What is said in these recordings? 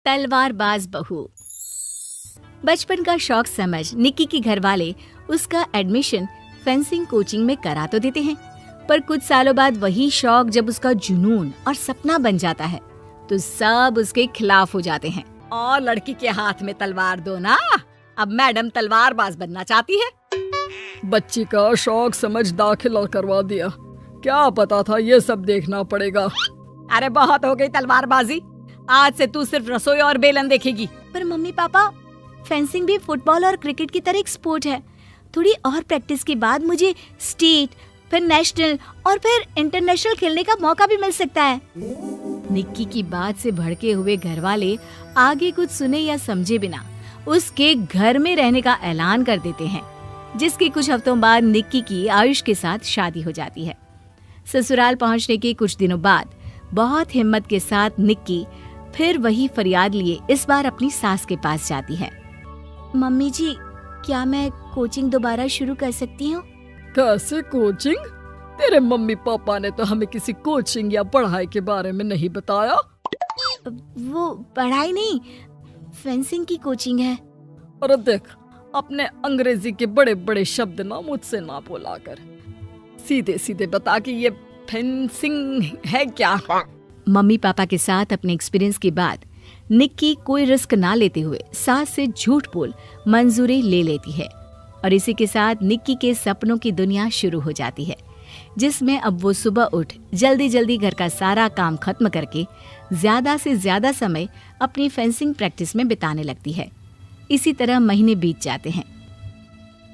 तलवारबाज बहू। बचपन का शौक समझ निक्की के घर वाले उसका एडमिशन फेंसिंग कोचिंग में करा तो देते हैं, पर कुछ सालों बाद वही शौक जब उसका जुनून और सपना बन जाता है तो सब उसके खिलाफ हो जाते हैं। और लड़की के हाथ में तलवार दो ना, अब मैडम तलवारबाज बनना चाहती है। बच्ची का शौक समझ दाखिला करवा दिया, क्या पता था ये सब देखना पड़ेगा। अरे बहुत हो गई तलवारबाजी, आज से तू सिर्फ रसोई और बेलन देखेगी। पर मम्मी पापा, फेंसिंग भी फुटबॉल और क्रिकेट की तरह एक स्पोर्ट है। थोड़ी और प्रैक्टिस के बाद मुझे स्टेट, फिर नेशनल और फिर इंटरनेशनल खेलने का मौका भी मिल सकता है। निक्की की बात से भड़के हुए घर वाले आगे कुछ सुने या समझे बिना उसके घर में रहने का ऐलान कर देते हैं, जिसके कुछ हफ्तों बाद निक्की की आयुष के साथ शादी हो जाती है। ससुराल पहुंचने के कुछ दिनों बाद बहुत हिम्मत के साथ निक्की फिर वही फरियाद लिए इस बार अपनी सास के पास जाती है। मम्मी जी, क्या मैं कोचिंग दोबारा शुरू कर सकती हूँ? कैसे कोचिंग? तेरे मम्मी पापा ने तो हमें किसी कोचिंग या पढ़ाई के बारे में नहीं बताया। वो पढ़ाई नहीं, फेंसिंग की कोचिंग है। और देख, अपने अंग्रेजी के बड़े बड़े शब्द ना मुझसे ना बोला कर, सीधे सीधे बता कि ये फेंसिंग है क्या। मम्मी पापा के साथ अपने एक्सपीरियंस के बाद निक्की कोई रिस्क ना लेते हुए सास से झूठ बोल मंजूरी ले लेती है और इसी के साथ निक्की के सपनों की दुनिया शुरू हो जाती है, जिसमें अब वो सुबह उठ जल्दी जल्दी घर का सारा काम खत्म करके ज्यादा से ज्यादा समय अपनी फेंसिंग प्रैक्टिस में बिताने लगती है। इसी तरह महीने बीत जाते हैं।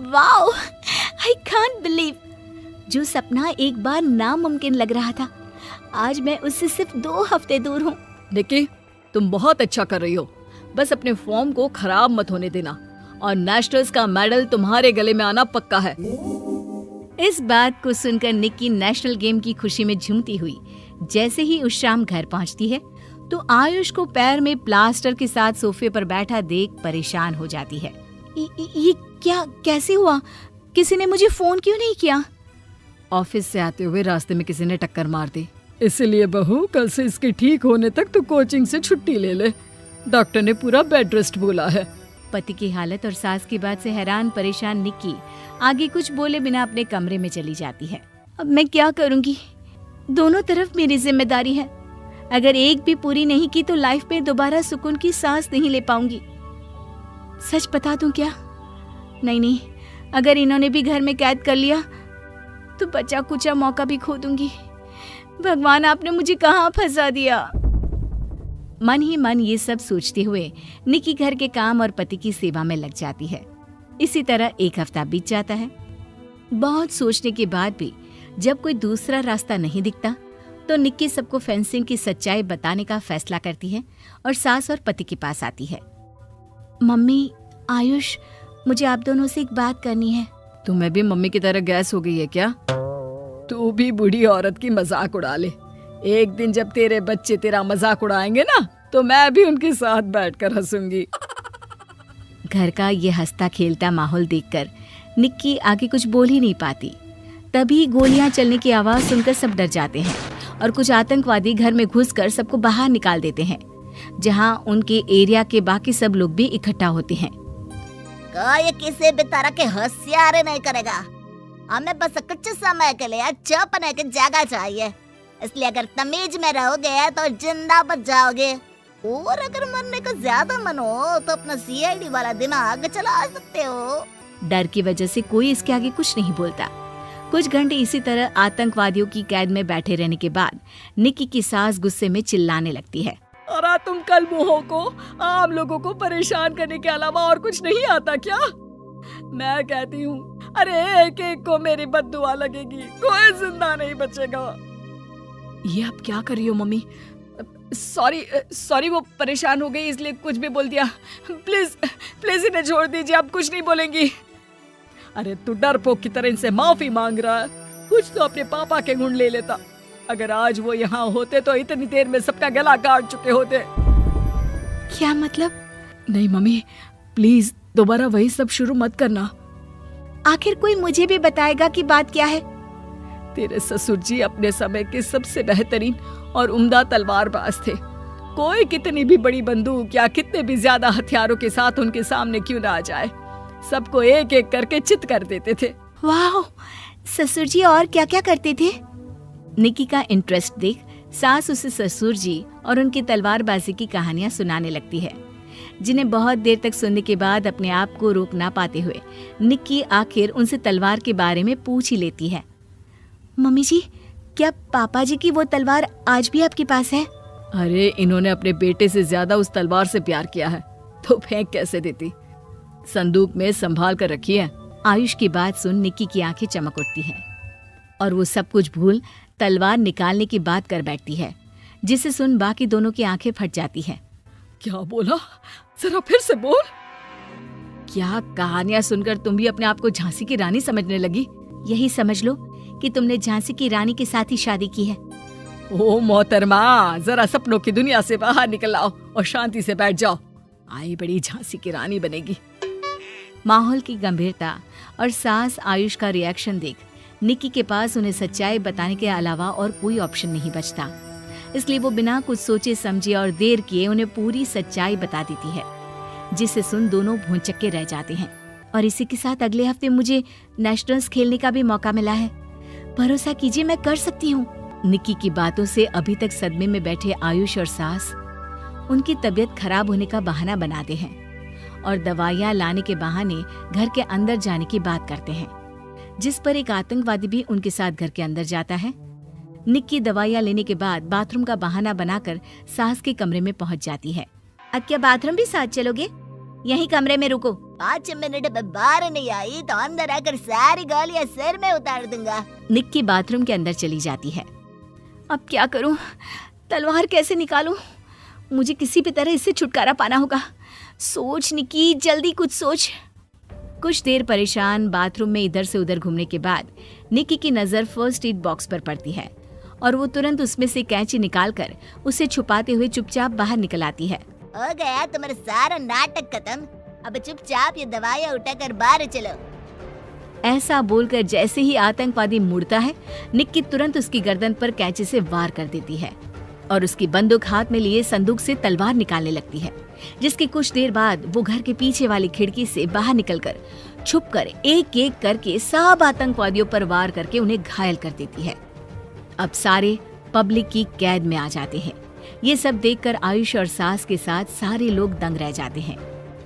वाओ, आई कांट बिलीव, जो सपना एक बार नामुमकिन लग रहा था, आज मैं उससे सिर्फ 2 हफ्ते दूर हूँ। निक्की, तुम बहुत अच्छा कर रही हो, बस अपने फॉर्म को खराब मत होने देना और नेशनल्स का मेडल तुम्हारे गले में आना पक्का है। इस बात को सुनकर निक्की नेशनल गेम की खुशी में झूमती हुई जैसे ही उस शाम घर पहुंचती है तो आयुष को पैर में प्लास्टर के साथ सोफे पर बैठा देख परेशान हो जाती है। ये क्या, कैसे हुआ? किसी ने मुझे फोन क्यों नहीं किया? ऑफिस से आते हुए रास्ते में किसी ने टक्कर मार दी, इसलिए बहू कल से इसके ठीक होने तक तो कोचिंग से छुट्टी ले ले, डॉक्टर ने पूरा बेड रेस्ट बोला है। पति की हालत और सास की बात से हैरान परेशान निक्की आगे कुछ बोले बिना अपने कमरे में चली जाती है। अब मैं क्या करूंगी? दोनों तरफ मेरी जिम्मेदारी है, अगर एक भी पूरी नहीं की तो लाइफ में दोबारा सुकून की सांस नहीं ले पाऊंगी। सच बता दूं क्या? नहीं, अगर इन्होंने भी घर में कैद कर लिया तो बचा कुचा मौका भी खो दूंगी। भगवान, आपने मुझे कहाँ फंसा दिया। मन ही मन ये सब सोचते हुए निक्की घर के काम और पति की सेवा में लग जाती है। इसी तरह 1 हफ्ता बीत जाता है। बहुत सोचने के बाद भी जब कोई दूसरा रास्ता नहीं दिखता तो निक्की सबको फेंसिंग की सच्चाई बताने का फैसला करती है और सास और पति के पास आती है। मम्मी, आयुष, मुझे आप दोनों से एक बात करनी है। तुम्हें भी मम्मी की तरह गैस हो गई है क्या? तू भी बूढ़ी औरत की मजाक उड़ा ले। एक दिन जब तेरे बच्चे तेरा मजाक उड़ाएंगे ना तो मैं भी उनके साथ बैठकर हंसूंगी। घर का ये हंसता खेलता माहौल देखकर निक्की आगे कुछ बोल ही नहीं पाती। तभी गोलियां चलने की आवाज सुनकर सब डर जाते हैं और कुछ आतंकवादी घर में घुसकर सबको बाहर निकाल देते हैं, जहां उनके एरिया के बाकी सब लोग भी इकट्ठा होते हैं। कोई किसी भी तरह के होशियारी नहीं करेगा, हमें बस कुछ समय के लिए चुप रहने की जगह चाहिए, इसलिए अगर तमीज में रहोगे तो जिंदा बच जाओगे, और अगर मरने का ज्यादा मन हो तो अपना सीआईडी वाला दिमाग चला सकते हो। डर की वजह से कोई इसके आगे कुछ नहीं बोलता। कुछ घंटे इसी तरह आतंकवादियों की कैद में बैठे रहने के बाद निक्की की सास गुस्से में चिल्लाने लगती है। अरे तुम कल मुँहों को आम लोगों को परेशान करने के अलावा और कुछ नहीं आता क्या? मैं कहती हूँ, अरे एक एक को मेरी बद्दुआ लगेगी, कोई जिंदा नहीं बचेगा। ये अब क्या कर रही हो मम्मी? सॉरी, वो परेशान हो गई इसलिए कुछ भी बोल दिया। प्लीज इन्हें छोड़ दीजिए, अब कुछ नहीं बोलेंगी। अरे तू डरपोक की तरह इनसे माफी मांग रहा है, कुछ तो अपने पापा के गुण ले लेता। अगर आज वो यहाँ होते तो इतनी देर में सबका गला काट चुके होते। क्या मतलब? नहीं मम्मी, प्लीज दोबारा वही सब शुरू मत करना। आखिर कोई मुझे भी बताएगा कि बात क्या है। तेरे ससुर जी अपने समय के सबसे बेहतरीन और उम्दा तलवारबाज थे। कोई कितनी भी बड़ी बंदूक या कितने भी ज्यादा हथियारों के साथ उनके सामने क्यों ना आ जाए, सबको एक एक करके चित कर देते थे। वाह, ससुर जी और क्या क्या करते थे? निक्की का इंटरेस्ट देख सास उसे ससुर जी और उनकी तलवारबाजी की कहानियां सुनाने लगती है, जिन्हें बहुत देर तक सुनने के बाद अपने आप को रोक ना पाते हुए निक्की आखिर उनसे तलवार के बारे में पूछ ही लेती है। मम्मी जी, क्या पापा जी की वो तलवार आज भी आपके पास है? अरे इन्होंने अपने बेटे से ज्यादा उस तलवार से प्यार किया है तो फेंक कैसे देती, संदूक में संभाल कर रखी है। आयुष की बात सुन निक्की की आंखें चमक उठती हैं और वो सब कुछ भूल तलवार निकालने की बात कर बैठती है, जिसे सुन बाकी दोनों की आंखें फट जाती हैं। क्या बोला, जरा फिर से बोल। क्या कहानियां सुनकर तुम भी अपने आप को झांसी की रानी समझने लगी? यही समझ लो कि तुमने झांसी की रानी के साथ ही शादी की है। ओ मोहतरमा, जरा सपनों की दुनिया से बाहर निकल आओ और शांति से बैठ जाओ। आई बड़ी झांसी की रानी बनेगी। माहौल की गंभीरता और सास आयुष का रिएक्शन देख निक्की के पास उन्हें सच्चाई बताने के अलावा और कोई ऑप्शन नहीं बचता, इसलिए वो बिना कुछ सोचे समझे और देर किए उन्हें पूरी सच्चाई बता देती है, जिसे सुन दोनों भौंचक्के रह जाते हैं। और इसी के साथ अगले हफ्ते मुझे नेशनल्स खेलने का भी मौका मिला है, भरोसा कीजिए मैं कर सकती हूँ। निक्की की बातों से अभी तक सदमे में बैठे आयुष और सास उनकी तबीयत खराब होने का बहाना बनाते हैं और दवाइयाँ लाने के बहाने घर के अंदर जाने की बात करते हैं, जिस पर एक आतंकवादी भी उनके साथ घर के अंदर जाता है। निक्की दवाइयाँ लेने के बाद बाथरूम का बहाना बनाकर सास के कमरे में पहुंच जाती है। अब क्या बाथरूम भी साथ चलोगे? यहीं कमरे में रुको। 5 मिनट में बाहर नहीं आई तो अंदर आकर सारी गालियां सिर में उतार दूंगा। निक्की बाथरूम के अंदर चली जाती है। अब क्या करूं? तलवार कैसे निकालूं? मुझे किसी भी तरह इससे छुटकारा पाना होगा। सोच निक्की, जल्दी कुछ सोच। कुछ देर परेशान बाथरूम में इधर से उधर घूमने के बाद निक्की की नजर फर्स्ट एड बॉक्स पर पड़ती है और वो तुरंत उसमें से कैंची निकालकर उसे छुपाते हुए चुपचाप बाहर निकल आती है। हो गया तुम्हारा सारा नाटक खत्म, अब चुपचाप ये दवाइयाँ उठाकर बाहर चलो। ऐसा बोलकर जैसे ही आतंकवादी मुड़ता है, निक्की तुरंत उसकी गर्दन पर कैंची से वार कर देती है और उसकी बंदूक हाथ में लिए संदूक से तलवार निकालने लगती है, जिसकी कुछ देर बाद वो घर के पीछे वाली खिड़की से बाहर निकलकर छुपकर एक एक करके सब आतंकवादियों पर वार करके उन्हें घायल कर देती है। अब सारे पब्लिक की कैद में आ जाते हैं। ये सब देखकर आयुष और सास के साथ सारे लोग दंग रह जाते हैं।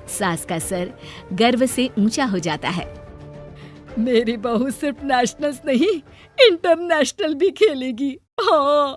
सास का सर गर्व से ऊंचा हो जाता है। मेरी बहू सिर्फ नेशनल्स नहीं, इंटरनेशनल भी खेलेगी। हाँ।